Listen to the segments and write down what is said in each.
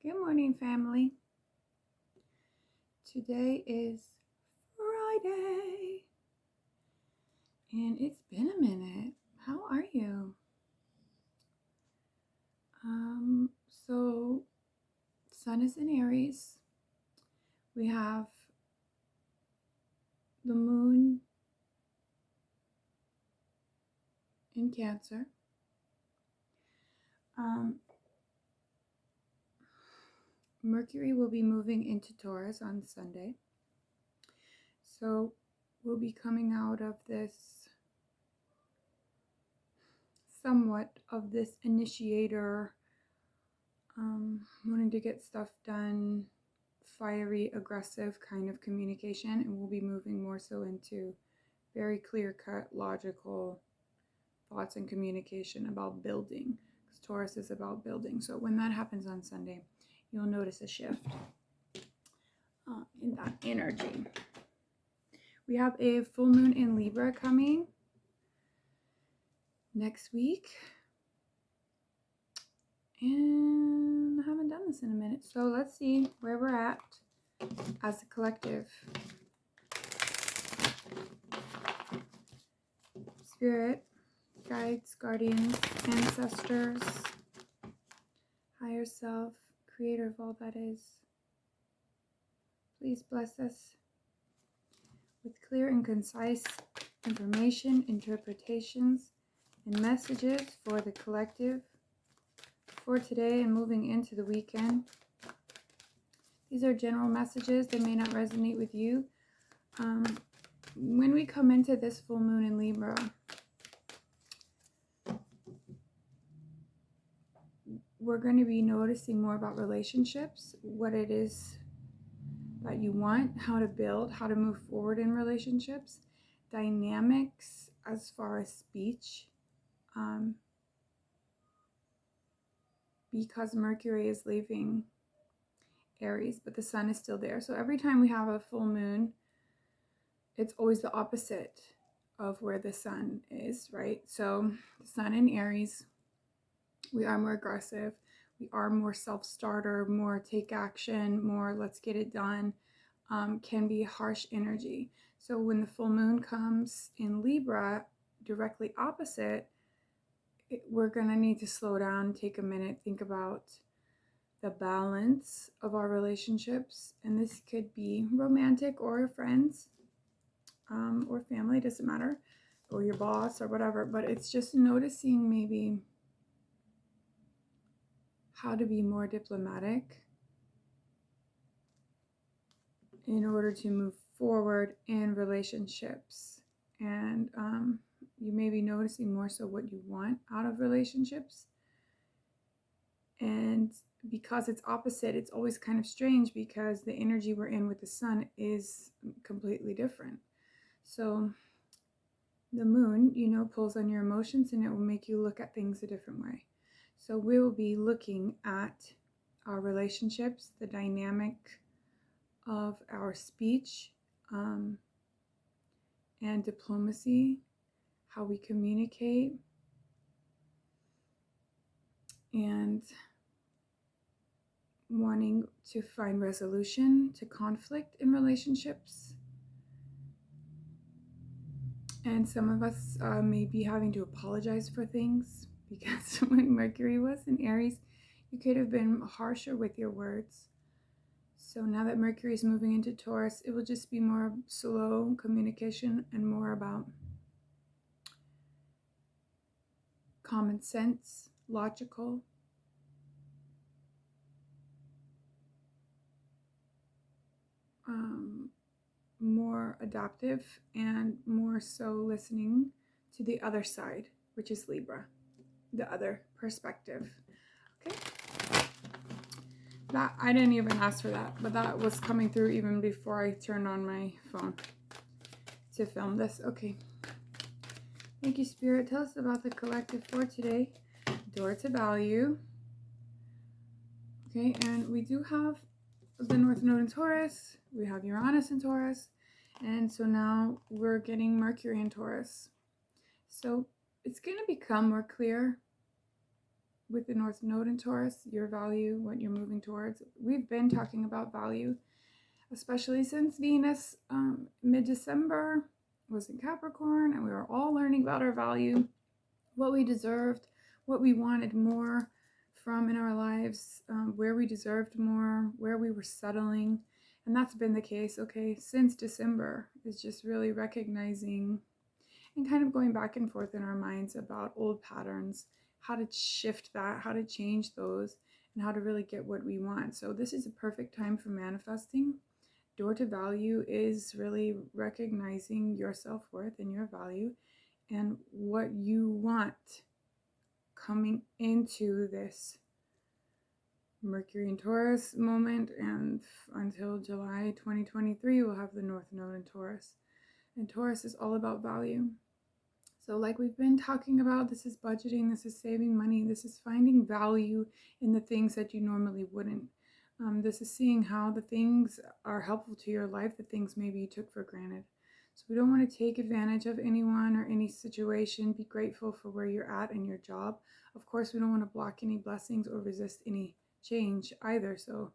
Good morning, family. Today is Friday, and it's been a minute. How are you? So Sun is in Aries. We have the Moon in Cancer. Mercury will be moving into Taurus on Sunday. So we'll be coming out of this somewhat of this initiator, wanting to get stuff done, fiery, aggressive kind of communication, and we'll be moving more so into very clear-cut, logical thoughts and communication about building, because Taurus is about building. So when that happens on Sunday, you'll notice a shift in that energy. We have a full moon in Libra coming next week, and I haven't done this in a minute, so let's see where we're at as a collective. Spirit, guides, guardians, ancestors, higher self, creator of all that is, please bless us with clear and concise information, interpretations, and messages for the collective for today and moving into the weekend. These are general messages. They may not resonate with you. When we come into this full moon in Libra, we're going to be noticing more about relationships, what it is that you want, how to build, how to move forward in relationships, dynamics as far as speech, because Mercury is leaving Aries, but the Sun is still there. So every time we have a full moon, it's always the opposite of where the Sun is, right? So the Sun in Aries, we are more aggressive, we are more self-starter, more take action, more let's get it done, can be harsh energy. So when the full moon comes in Libra, directly opposite, we're going to need to slow down, take a minute, think about the balance of our relationships. And this could be romantic or friends, or family, doesn't matter, or your boss or whatever, but it's just noticing maybe how to be more diplomatic in order to move forward in relationships. And you may be noticing more so what you want out of relationships. And because it's opposite, it's always kind of strange because the energy we're in with the Sun is completely different. So the moon, pulls on your emotions, and it will make you look at things a different way. So we will be looking at our relationships, the dynamic of our speech, and diplomacy, how we communicate, and wanting to find resolution to conflict in relationships. And some of us may be having to apologize for things, because when Mercury was in Aries, you could have been harsher with your words. So now that Mercury is moving into Taurus, it will just be more slow communication and more about common sense, logical, more adaptive, and more so listening to the other side, which is Libra, the other perspective. Okay. That I didn't even ask for that, but that was coming through even before I turned on my phone to film this. Okay. Thank you, Spirit. Tell us about the collective for today. Door to value. Okay, and we do have the North Node in Taurus. We have Uranus in Taurus. And so now we're getting Mercury in Taurus. So it's going to become more clear with the North Node in Taurus, your value, what you're moving towards. We've been talking about value, especially since Venus mid-December was in Capricorn, and we were all learning about our value, what we deserved, what we wanted more from in our lives, where we deserved more, where we were settling. And that's been the case, okay, since December, is just really recognizing and kind of going back and forth in our minds about old patterns, how to shift that, how to change those, and how to really get what we want. So this is a perfect time for manifesting. Door to value is really recognizing your self-worth and your value and what you want coming into this Mercury in Taurus moment. And until July 2023, we'll have the North Node in Taurus. And Taurus is all about value. So like we've been talking about, this is budgeting, this is saving money, this is finding value in the things that you normally wouldn't. This is seeing how the things are helpful to your life, the things maybe you took for granted. So we don't want to take advantage of anyone or any situation. Be grateful for where you're at in your job. Of course, we don't want to block any blessings or resist any change either. So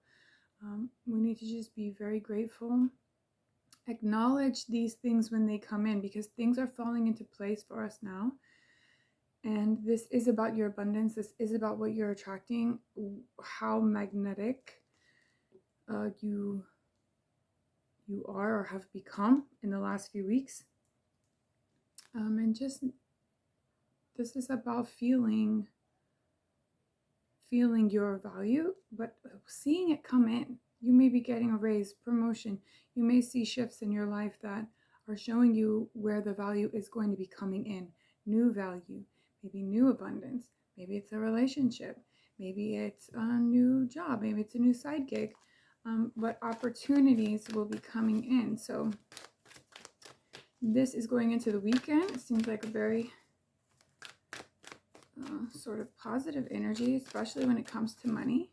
we need to just be very grateful. Acknowledge these things when they come in, because things are falling into place for us now. And this is about your abundance. This is about what you're attracting, how magnetic you are or have become in the last few weeks. And just this is about feeling your value, but seeing it come in. You may be getting a raise, promotion. You may see shifts in your life that are showing you where the value is going to be coming in. New value, maybe new abundance. Maybe it's a relationship. Maybe it's a new job. Maybe it's a new side gig. But opportunities will be coming in. So this is going into the weekend. It seems like a very sort of positive energy, especially when it comes to money.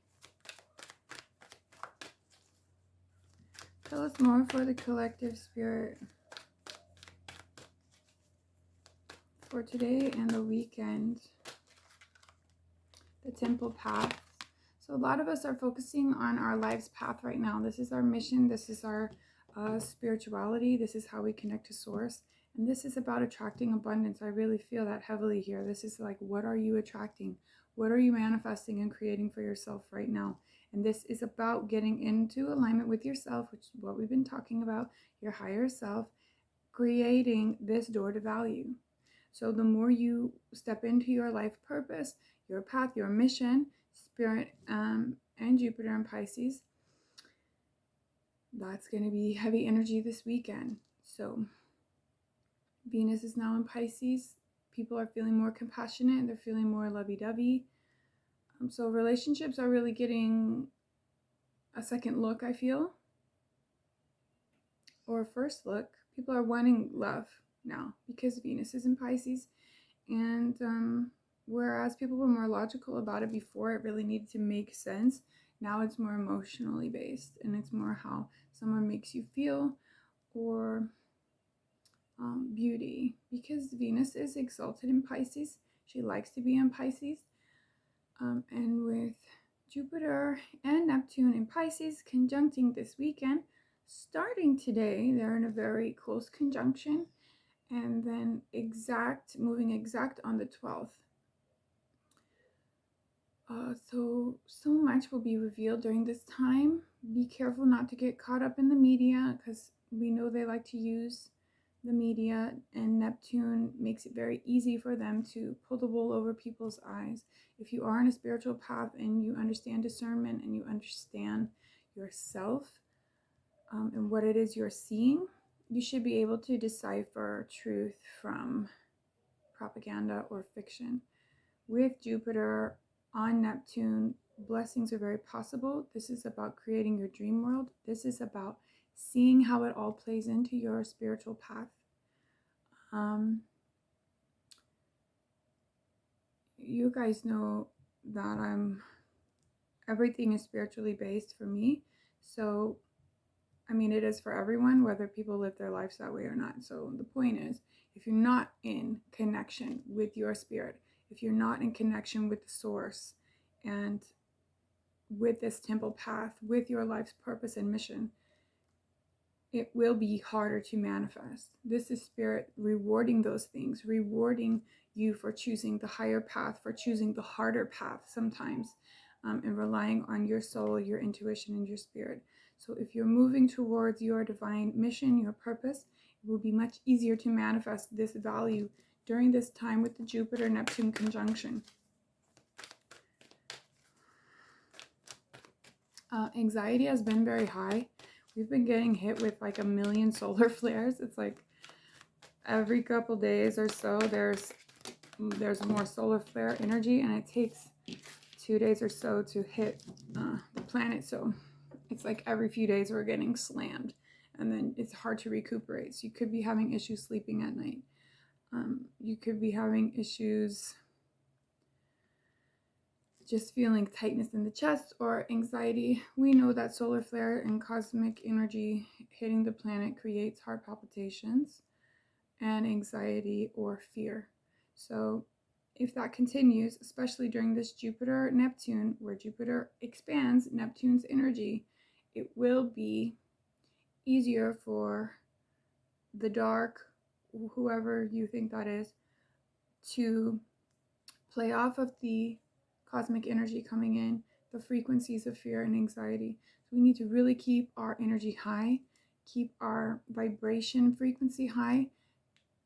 Tell us more for the collective spirit for today and the weekend. The temple path. So a lot of us are focusing on our life's path right now. This is our mission. This is our spirituality. This is how we connect to source. And this is about attracting abundance. I really feel that heavily here. This is like, what are you attracting? What are you manifesting and creating for yourself right now? And this is about getting into alignment with yourself, which is what we've been talking about, your higher self, creating this door to value. So the more you step into your life purpose, your path, your mission, Spirit and Jupiter and Pisces, that's going to be heavy energy this weekend. So Venus is now in Pisces. People are feeling more compassionate. They're feeling more lovey-dovey. So relationships are really getting a second look, I feel. Or a first look. People are wanting love now because Venus is in Pisces. And whereas people were more logical about it before, it really needed to make sense. Now it's more emotionally based, and it's more how someone makes you feel, or beauty, because Venus is exalted in Pisces. She likes to be in Pisces. And with Jupiter and Neptune in Pisces conjuncting this weekend, starting today, they're in a very close conjunction, and then moving exact on the 12th. So much will be revealed during this time. Be careful not to get caught up in the media, because we know they like to use the media, and Neptune makes it very easy for them to pull the wool over people's eyes. If you are on a spiritual path and you understand discernment and you understand yourself and what it is you're seeing, you should be able to decipher truth from propaganda or fiction. With Jupiter on Neptune, blessings are very possible. This is about creating your dream world. This is about seeing how it all plays into your spiritual path. You guys know that everything is spiritually based for me. So, I mean, it is for everyone, whether people live their lives that way or not. So the point is, if you're not in connection with your spirit, if you're not in connection with the source and with this temple path, with your life's purpose and mission, it will be harder to manifest. This is spirit rewarding those things, rewarding you for choosing the higher path, for choosing the harder path sometimes, and relying on your soul, your intuition, and your spirit. So if you're moving towards your divine mission, your purpose, it will be much easier to manifest this value during this time with the Jupiter-Neptune conjunction. Anxiety has been very high. We've been getting hit with like 1 million solar flares. It's like every couple days or so there's more solar flare energy, and it takes 2 days or so to hit the planet. So it's like every few days we're getting slammed, and then it's hard to recuperate. So you could be having issues sleeping at night. You could be having issues just feeling tightness in the chest or anxiety. We know that solar flare and cosmic energy hitting the planet creates heart palpitations and anxiety or fear. So if that continues, especially during this Jupiter-Neptune, where Jupiter expands Neptune's energy, it will be easier for the dark, whoever you think that is, to play off of the cosmic energy coming in, the frequencies of fear and anxiety. So we need to really keep our energy high, keep our vibration frequency high,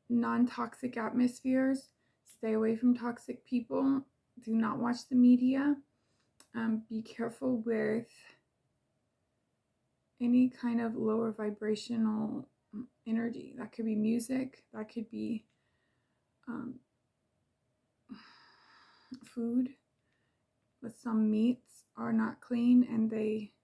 non-toxic atmospheres, stay away from toxic people, do not watch the media, be careful with any kind of lower vibrational energy. That could be music, that could be food. But some meats are not clean, and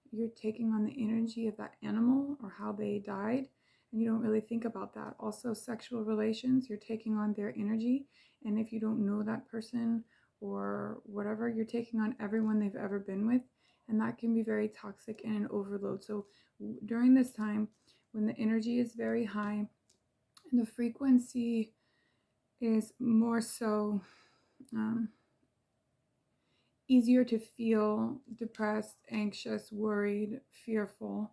you're taking on the energy of that animal or how they died, and you don't really think about that. Also, sexual relations, you're taking on their energy, and if you don't know that person or whatever, you're taking on everyone they've ever been with, and that can be very toxic and an overload. So during this time, when the energy is very high and the frequency is more so easier to feel depressed, anxious, worried, fearful.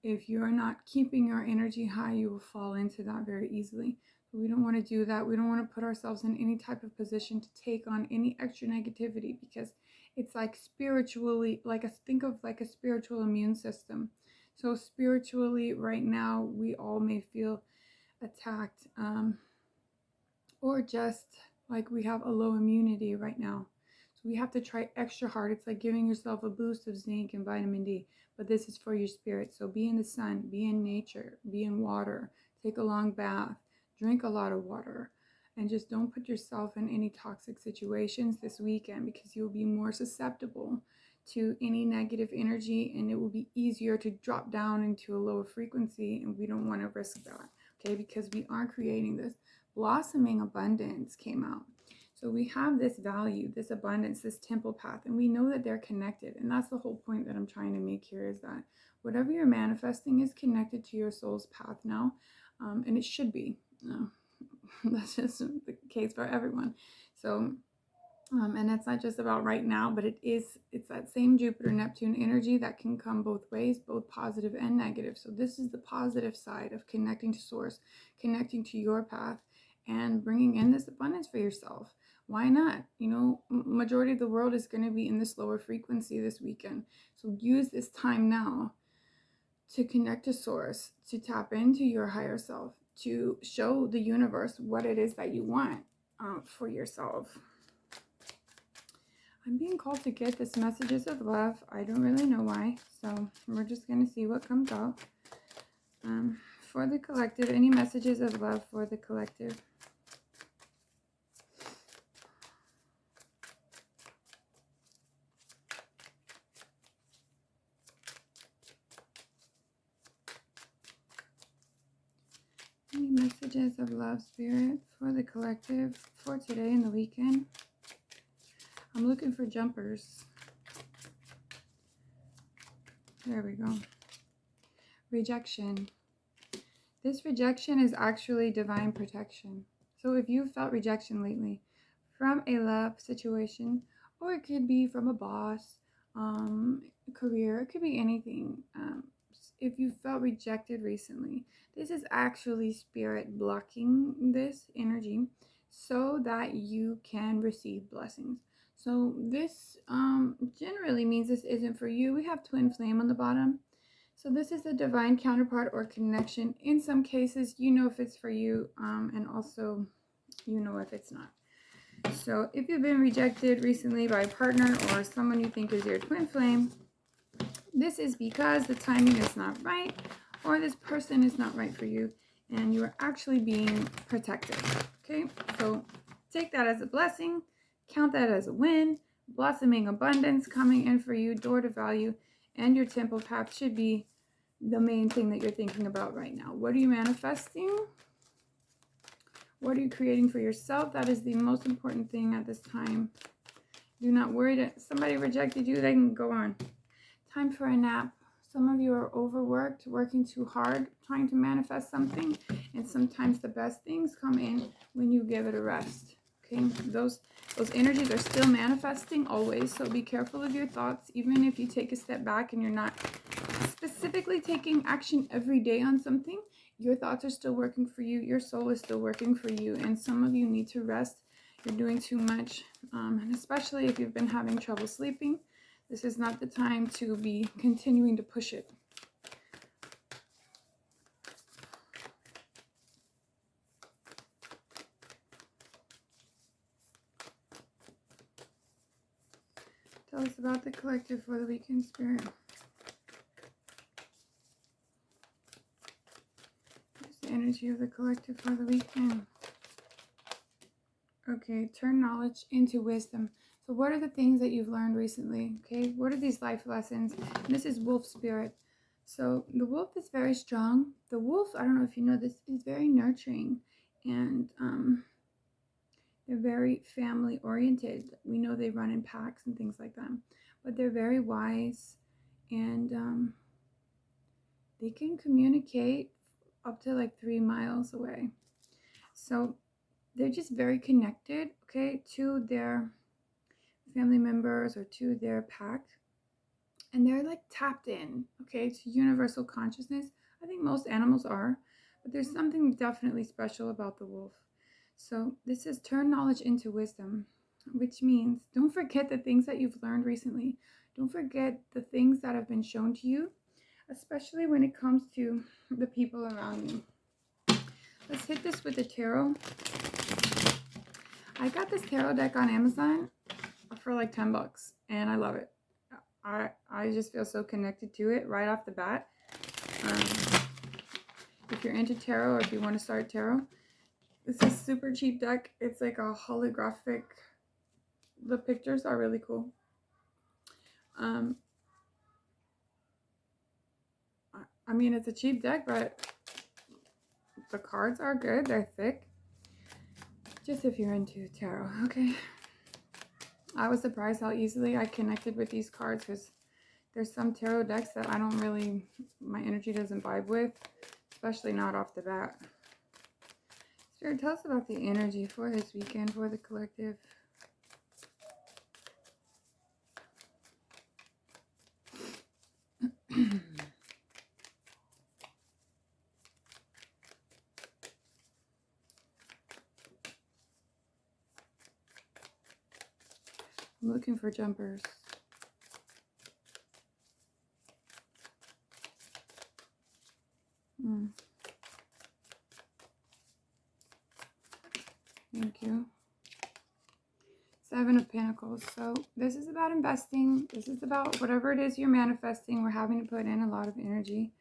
If you're not keeping your energy high, you will fall into that very easily. But we don't want to do that. We don't want to put ourselves in any type of position to take on any extra negativity, because it's like spiritually, think of like a spiritual immune system. So spiritually, right now, we all may feel attacked, or just like we have a low immunity right now. We have to try extra hard. It's like giving yourself a boost of zinc and vitamin D, but this is for your spirit. So be in the sun, be in nature, be in water, take a long bath, drink a lot of water, and just don't put yourself in any toxic situations this weekend, because you'll be more susceptible to any negative energy, and it will be easier to drop down into a lower frequency, and we don't want to risk that, okay? Because we are creating this blossoming abundance came out. So we have this value, this abundance, this temple path, and we know that they're connected. And that's the whole point that I'm trying to make here, is that whatever you're manifesting is connected to your soul's path now, and it should be. That's just the case for everyone. So, and it's not just about right now, but it's that same Jupiter-Neptune energy that can come both ways, both positive and negative. So this is the positive side of connecting to source, connecting to your path, and bringing in this abundance for yourself. Why not? Majority of the world is going to be in this lower frequency this weekend. So use this time now to connect to source, to tap into your higher self, to show the universe what it is that you want for yourself. I'm being called to get this messages of love. I don't really know why. So we're just going to see what comes out. For the collective, any messages of love for the collective? Any messages of love, spirit, for the collective for today and the weekend? I'm looking for jumpers. There we go. Rejection. This rejection is actually divine protection. So if you've felt rejection lately from a love situation, or it could be from a boss, career. It could be anything. If you felt rejected recently, this is actually spirit blocking this energy so that you can receive blessings. So this generally means this isn't for you. We have twin flame on the bottom. So this is a divine counterpart or connection. In some cases, you know if it's for you, and also you know if it's not. So if you've been rejected recently by a partner or someone you think is your twin flame, this is because the timing is not right, or this person is not right for you, and you are actually being protected. Okay, so take that as a blessing, count that as a win. Blossoming abundance coming in for you, door to value, and your temple path should be the main thing that you're thinking about right now. What are you manifesting? What are you creating for yourself? That is the most important thing at this time. Do not worry that somebody rejected you. They can go on. Time for a nap. Some of you are overworked, working too hard, trying to manifest something. And sometimes the best things come in when you give it a rest. Okay, those energies are still manifesting always. So be careful of your thoughts. Even if you take a step back and you're not specifically taking action every day on something, your thoughts are still working for you. Your soul is still working for you. And some of you need to rest. You're doing too much. And especially if you've been having trouble sleeping, this is not the time to be continuing to push it. Tell us about the collective for the weekend, Spirit. What's the energy of the collective for the weekend? Okay, turn knowledge into wisdom. So what are the things that you've learned recently? Okay, what are these life lessons? And this is wolf spirit. So the wolf is very strong. The wolf, I don't know if you know this, is very nurturing, and they're very family oriented. We know they run in packs and things like that, but they're very wise, and they can communicate up to like 3 miles away. So they're just very connected, okay, to their family members or to their pack, and they're like tapped in, okay, to universal consciousness. I think most animals are, but there's something definitely special about the wolf. So this is turn knowledge into wisdom, which means don't forget the things that you've learned recently. Don't forget the things that have been shown to you, especially when it comes to the people around you. Let's hit this with the tarot. I got this tarot deck on Amazon for like $10, and I love it. I just feel so connected to it right off the bat. If you're into tarot, or if you want to start tarot, this is super cheap deck. It's like a holographic. The pictures are really cool. I mean, it's a cheap deck, but the cards are good. They're thick. Just if you're into tarot, okay? I was surprised how easily I connected with these cards, because there's some tarot decks that I don't really, my energy doesn't vibe with, especially not off the bat. Spirit, tell us about the energy for this weekend for the collective. I'm looking for jumpers. Thank you. 7 of Pentacles. So this is about investing. This is about whatever it is you're manifesting. We're having to put in a lot of energy.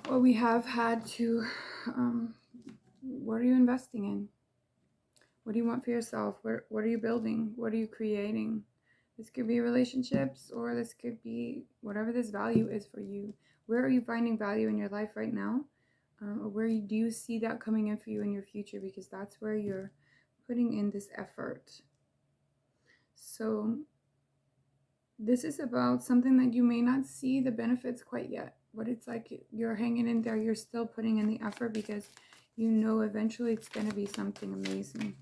Well, we have had to, what are you investing in? What do you want for yourself? What are you building? What are you creating? This could be relationships, or this could be whatever this value is for you. Where are you finding value in your life right now? Or where do you see that coming in for you in your future? Because that's where you're putting in this effort. So this is about something that you may not see the benefits quite yet, but it's like you're hanging in there. You're still putting in the effort because you know eventually it's going to be something amazing.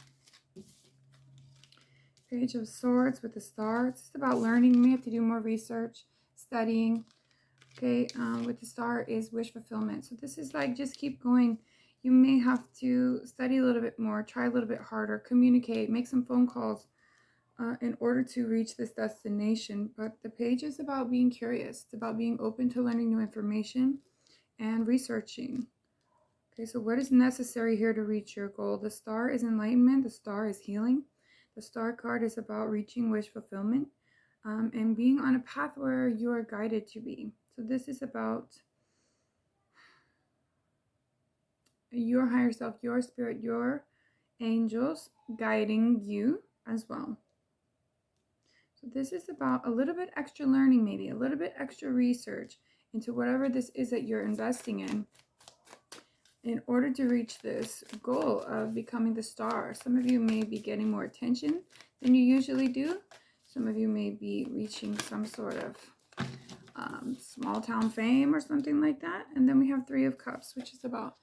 Page of Swords with the Star. It's about learning. You may have to do more research, studying. Okay, with the Star is wish fulfillment. So this is like, just keep going. You may have to study a little bit more, try a little bit harder, communicate, make some phone calls in order to reach this destination. But the page is about being curious. It's about being open to learning new information and researching. Okay, so what is necessary here to reach your goal? The Star is enlightenment. The Star is healing. The Star card is about reaching wish fulfillment and being on a path where you are guided to be. So this is about your higher self, your spirit, your angels guiding you as well. So this is about a little bit extra learning, maybe a little bit extra research into whatever this is that you're investing in order to reach this goal of becoming the star. Some of you may be getting more attention than you usually do. Some of you may be reaching some sort of small town fame or something like that. And then we have Three of Cups, which is about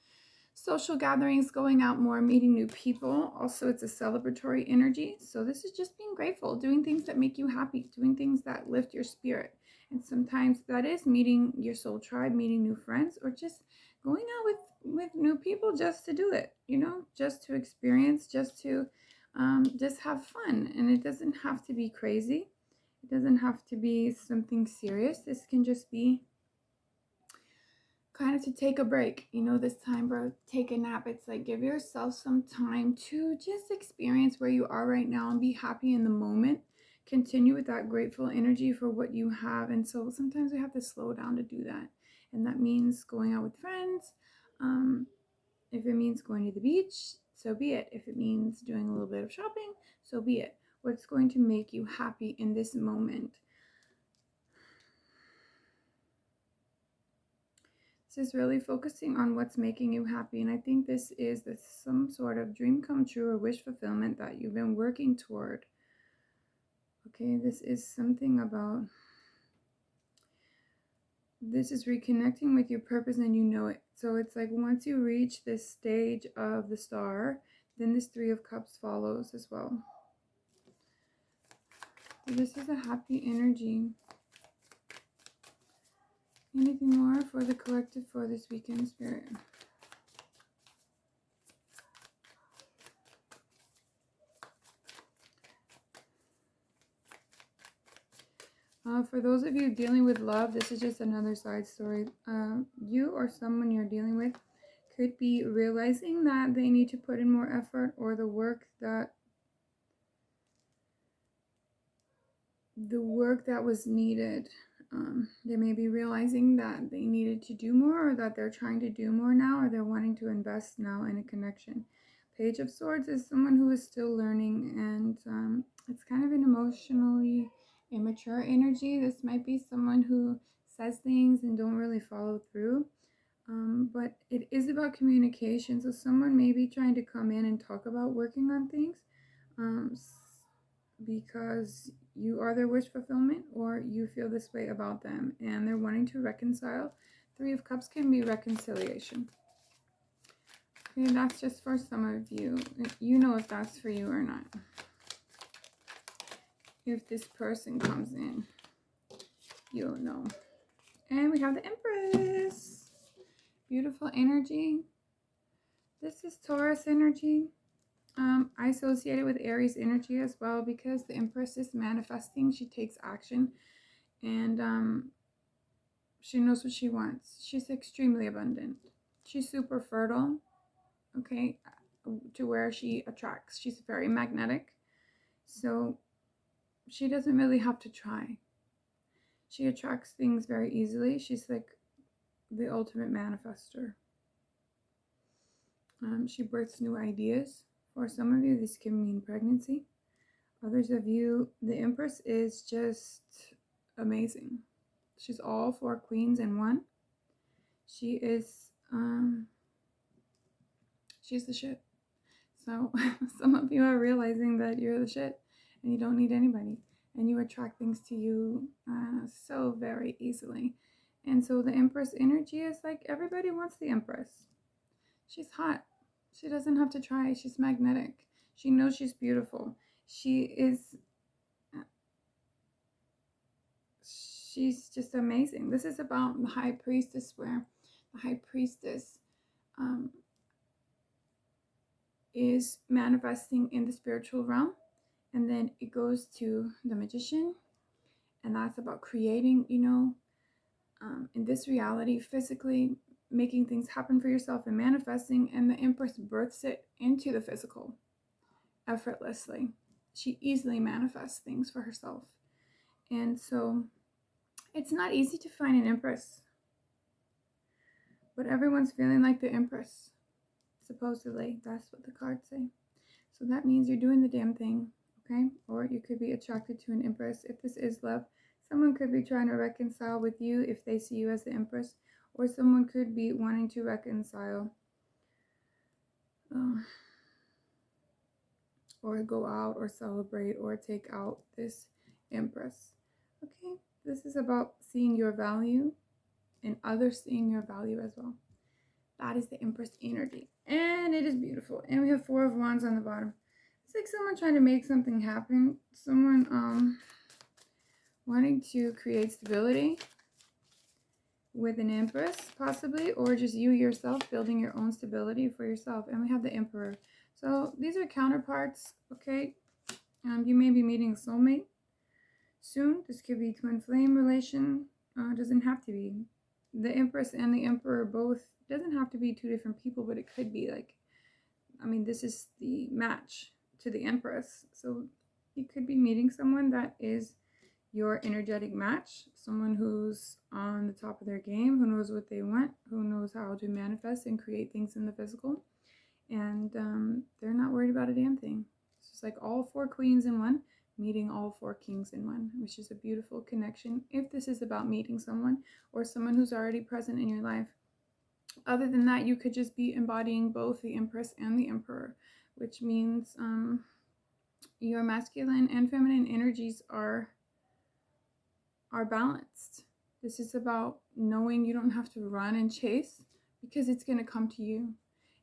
social gatherings, going out more, meeting new people. Also, it's a celebratory energy. So this is just being grateful, doing things that make you happy, doing things that lift your spirit. And sometimes that is meeting your soul tribe, meeting new friends, or just going out with new people just to do it, you know, just to experience, just to just have fun. And it doesn't have to be crazy. It doesn't have to be something serious. This can just be kind of to take a break, you know, this time, bro. Take a nap. It's like, give yourself some time to just experience where you are right now and be happy in the moment. Continue with that grateful energy for what you have. And so sometimes we have to slow down to do that. And that means going out with friends. If it means going to the beach, so be it. If it means doing a little bit of shopping, so be it. What's going to make you happy in this moment? This is really focusing on what's making you happy. And I think this is some sort of dream come true or wish fulfillment that you've been working toward. Okay, this is something about, this is reconnecting with your purpose and you know it. So it's like once you reach this stage of the star, then this Three of Cups follows as well. So this is a happy energy. Anything more for the collective for this weekend, Spirit? For those of you dealing with love, this is just another side story. You or someone you're dealing with could be realizing that they need to put in more effort, or the work that was needed. They may be realizing that they needed to do more, or that they're trying to do more now, or they're wanting to invest now in a connection. Page of Swords is someone who is still learning, and it's kind of an emotionally immature energy. This might be someone who says things and don't really follow through. But it is about communication. So someone may be trying to come in and talk about working on things because you are their wish fulfillment, or you feel this way about them and they're wanting to reconcile. Three of Cups can be reconciliation. Okay, that's just for some of you. You know if that's for you or not. If this person comes in, you'll know. And we have the Empress. Beautiful energy. This is Taurus energy. I associate it with Aries energy as well, because the Empress is manifesting. She takes action, and she knows what she wants. She's extremely abundant. She's super fertile, okay, to where she attracts. She's very magnetic, so she doesn't really have to try. She attracts things very easily. She's like the ultimate manifester. She births new ideas. For some of you, this can mean pregnancy. Others of you, the Empress is just amazing. She's all four queens in one. She is, she's the shit. So some of you are realizing that you're the shit and you don't need anybody. And you attract things to you so very easily. And so the Empress energy is like, everybody wants the Empress. She's hot. She doesn't have to try. She's magnetic. She knows she's beautiful. she's just amazing. This is about the high priestess, where the high priestess um, is manifesting in the spiritual realm, and then it goes to the magician, and that's about creating, in this reality, physically making things happen for yourself and manifesting, and the empress births it into the physical effortlessly. She easily manifests things for herself. And so it's not easy to find an empress, but everyone's feeling like the empress, supposedly. That's what the cards say. So that means you're doing the damn thing, okay? Or you could be attracted to an empress. If this is love, someone could be trying to reconcile with you if they see you as the empress, or someone could be wanting to reconcile, or go out or celebrate or take out this empress. Okay, this is about seeing your value and others seeing your value as well. That is the empress energy, and it is beautiful. And we have 4 of Wands on the bottom. It's like someone trying to make something happen, someone wanting to create stability with an empress possibly, or just you yourself building your own stability for yourself. And we have the emperor. So these are counterparts, okay? You may be meeting a soulmate soon. This could be twin flame relation. Doesn't have to be. The empress and the emperor both, doesn't have to be 2 different people, but it could be like, this is the match to the empress. So you could be meeting someone that is your energetic match, someone who's on the top of their game, who knows what they want, who knows how to manifest and create things in the physical, and they're not worried about a damn thing. It's just like all 4 queens in one meeting all 4 kings in one, which is a beautiful connection if this is about meeting someone or someone who's already present in your life. Other than that, you could just be embodying both the empress and the emperor, which means your masculine and feminine energies are balanced. This is about knowing you don't have to run and chase, because it's going to come to you.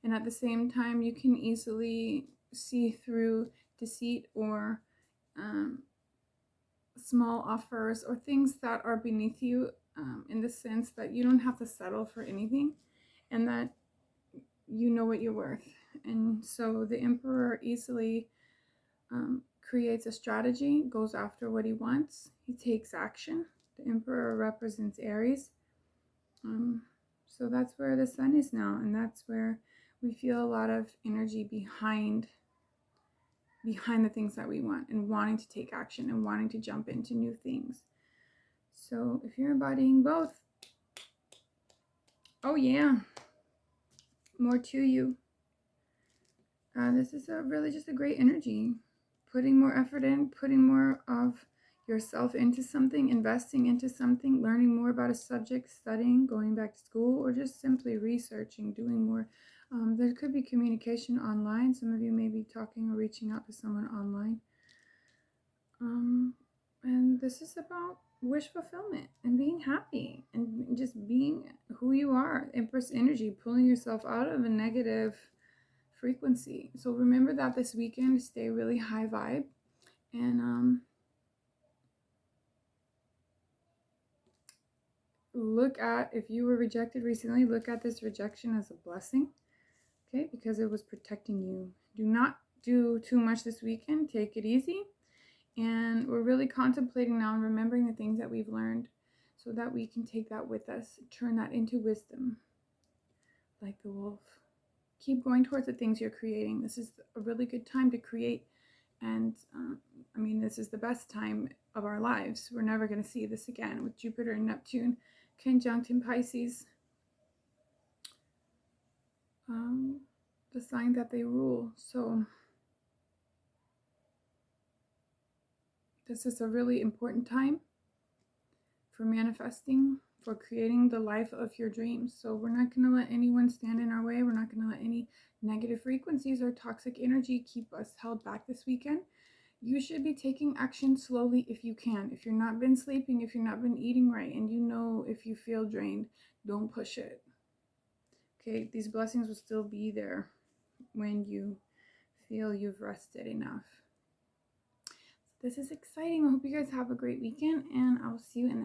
And at the same time, you can easily see through deceit or small offers or things that are beneath you, in the sense that you don't have to settle for anything, and that you know what you're worth. And so the emperor easily creates a strategy, goes after what he wants, he takes action. The emperor represents Aries. So that's where the sun is now, and that's where we feel a lot of energy behind the things that we want, and wanting to take action and wanting to jump into new things. So if you're embodying both, oh yeah, more to you. This is really just a great energy. Putting more effort in, putting more of yourself into something, investing into something, learning more about a subject, studying, going back to school, or just simply researching, doing more. There could be communication online. Some of you may be talking or reaching out to someone online. And this is about wish fulfillment and being happy and just being who you are. Empress energy, pulling yourself out of a negative frequency. So remember that this weekend, stay really high vibe, and look at, if you were rejected recently, look at this rejection as a blessing, okay? Because it was protecting you. Do not do too much this weekend. Take it easy. And we're really contemplating now and remembering the things that we've learned, so that we can take that with us, turn that into wisdom, like the wolf. Keep going towards the things you're creating. This is a really good time to create. And this is the best time of our lives. We're never going to see this again, with Jupiter and Neptune conjunct in Pisces, the sign that they rule. So this is a really important time for manifesting, for creating the life of your dreams. So we're not going to let anyone stand in our way. We're not going to let any negative frequencies or toxic energy keep us held back this weekend. You should be taking action slowly if you can. If you've not been sleeping, if you've not been eating right, and if you feel drained, don't push it. Okay, these blessings will still be there when you feel you've rested enough. this is exciting. I hope you guys have a great weekend, and I'll see you in